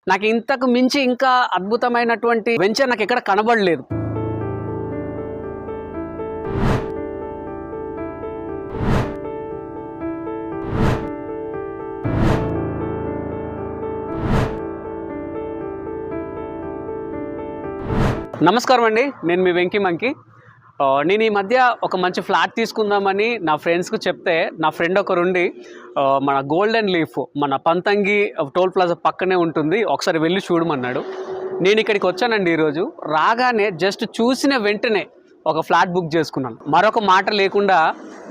నాకు ఇంతకు మించి ఇంకా అద్భుతమైనటువంటి వెంచర్ నాకు ఎక్కడ కనబడలేదు. నమస్కారం అండి, నేను మీ వెంకీ మంకీ. నేను ఈ మధ్య ఒక మంచి ఫ్లాట్ తీసుకుందామని నా ఫ్రెండ్స్కి చెప్తే, నా ఫ్రెండ్ ఒకరుండి మన గోల్డెన్ లీఫ్ మన పంతంగి టోల్ ప్లాజా పక్కనే ఉంటుంది, ఒకసారి వెళ్ళి చూడమన్నాడు. నేను ఇక్కడికి వచ్చానండి. ఈరోజు రాగానే జస్ట్ చూసిన వెంటనే ఒక ఫ్లాట్ బుక్ చేసుకున్నాను. మరొక మాట లేకుండా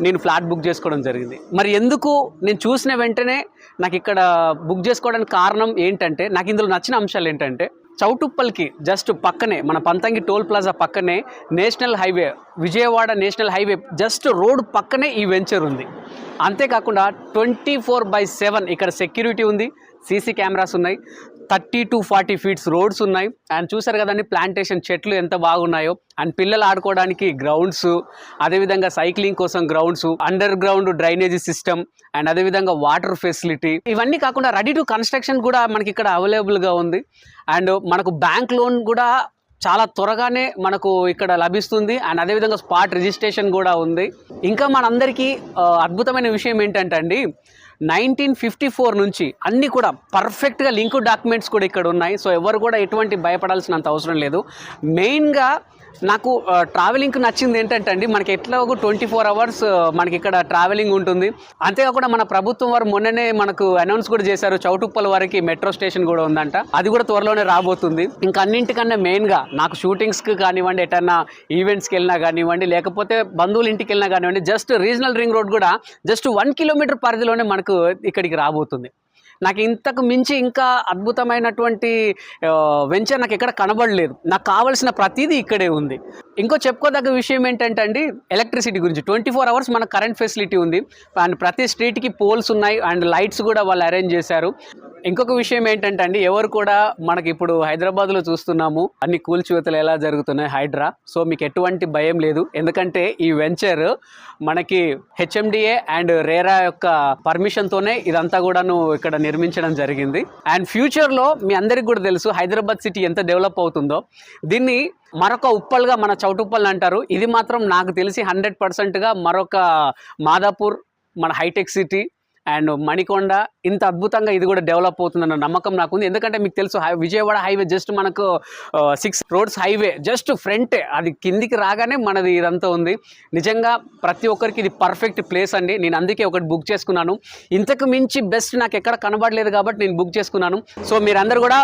నేను ఫ్లాట్ బుక్ చేసుకోవడం జరిగింది. మరి ఎందుకు నేను చూసిన వెంటనే నాకు ఇక్కడ బుక్ చేసుకోవడానికి కారణం ఏంటంటే, నాకు ఇందులో నచ్చిన అంశాలు ఏంటంటే, చౌటుప్పల్కి జస్ట్ పక్కనే మన పంతంగి టోల్ ప్లాజా పక్కనే national highway, Vijayawada national highway just road పక్కనే ఈ వెంచర్ ఉంది. అంతేకాకుండా 24/7 ఇక్కడ సెక్యూరిటీ ఉంది, సీసీ కెమెరాస్ ఉన్నాయి, 30 to 40 ఫీట్స్ రోడ్స్ ఉన్నాయి. అండ్ చూసారు కదండి ప్లాంటేషన్ చెట్లు ఎంత బాగున్నాయో. అండ్ పిల్లలు ఆడుకోవడానికి గ్రౌండ్స్, అదేవిధంగా సైక్లింగ్ కోసం grounds, under ground drainage system, and అదేవిధంగా వాటర్ ఫెసిలిటీ. ఇవన్నీ కాకుండా రెడీ టు కన్స్ట్రక్షన్ కూడా మనకి ఇక్కడ అవైలబుల్గా ఉంది. అండ్ మనకు బ్యాంక్ లోన్ కూడా చాలా త్వరగానే మనకు ఇక్కడ లభిస్తుంది. అండ్ అదేవిధంగా స్పాట్ రిజిస్ట్రేషన్ కూడా ఉంది. ఇంకా మనందరికీ అద్భుతమైన విషయం ఏంటంటే అండి, 1954 నుంచి అన్నీ కూడా పర్ఫెక్ట్గా లింక్ డాక్యుమెంట్స్ కూడా ఇక్కడ ఉన్నాయి. సో ఎవరు కూడా ఎటువంటి భయపడాల్సినంత అవసరం లేదు. మెయిన్గా నాకు ట్రావెలింగ్కి నచ్చింది ఏంటంటే అండి, మనకి ఎట్లా ఒక 24 hours మనకి ఇక్కడ ట్రావెలింగ్ ఉంటుంది. అంతేకాకుండా మన ప్రభుత్వం వారు మొన్ననే మనకు అనౌన్స్ కూడా చేశారు, చౌటుప్పల్ వరకు మెట్రో స్టేషన్ కూడా ఉందంట. అది కూడా త్వరలోనే రాబోతుంది. ఇంకా అన్నింటికన్నా మెయిన్గా నాకు షూటింగ్స్కి కానివ్వండి, ఎటన్నా ఈవెంట్స్కి వెళ్ళినా కానివ్వండి, లేకపోతే బంధువుల ఇంటికి వెళ్ళినా కానివ్వండి, జస్ట్ రీజనల్ రింగ్ రోడ్ కూడా జస్ట్ 1 కిలోమీటర్ పరిధిలోనే మనకు ఇక్కడికి రాబోతుంది. నాకు ఇంతకు మించి ఇంకా అద్భుతమైనటువంటి వెంచర్ నాకు ఎక్కడ కనబడలేదు. నాకు కావాల్సిన ప్రతిదీ ఇక్కడే ఉంది. ఇంకో చెప్పుకోదగ్గ విషయం ఏంటంటే అండి, ఎలక్ట్రిసిటీ గురించి 24 hours మనకు కరెంట్ ఫెసిలిటీ ఉంది. అండ్ ప్రతి స్ట్రీట్కి పోల్స్ ఉన్నాయి, అండ్ లైట్స్ కూడా వాళ్ళు అరేంజ్ చేశారు. ఇంకొక విషయం ఏంటంటే అండి, ఎవరు కూడా మనకి ఇప్పుడు హైదరాబాద్లో చూస్తున్నాము అన్ని కూల్చివేతలు ఎలా జరుగుతున్నాయి, హైడ్రా. సో మీకు ఎటువంటి భయం లేదు, ఎందుకంటే ఈ వెంచర్ మనకి హెచ్ఎండిఏ అండ్ రేరా యొక్క పర్మిషన్తోనే ఇదంతా కూడాను ఇక్కడ నిర్మించడం జరిగింది. అండ్ ఫ్యూచర్లో మీ అందరికీ కూడా తెలుసు హైదరాబాద్ సిటీ ఎంత డెవలప్ అవుతుందో. దీన్ని మరొక ఉప్పల్గా మన చౌటుప్పల్ అంటారు. ఇది మాత్రం నాకు తెలిసి 100%గా మరొక మాదాపూర్, మన హైటెక్ సిటీ అండ్ మణికొండ ఇంత అద్భుతంగా ఇది కూడా డెవలప్ అవుతుందన్న నమ్మకం నాకుంది. ఎందుకంటే మీకు తెలుసు విజయవాడ హైవే జస్ట్ మనకు 6 రోడ్స్ హైవే జస్ట్ ఫ్రంటే, అది కిందికి రాగానే మనది ఇదంతా ఉంది. నిజంగా ప్రతి ఒక్కరికి ఇది పర్ఫెక్ట్ ప్లేస్ అండి. నేను అందుకే ఒకటి బుక్ చేసుకున్నాను. ఇంతకు మించి బెస్ట్ నాకు ఎక్కడ కనబడలేదు కాబట్టి నేను బుక్ చేసుకున్నాను. సో మీరందరూ కూడా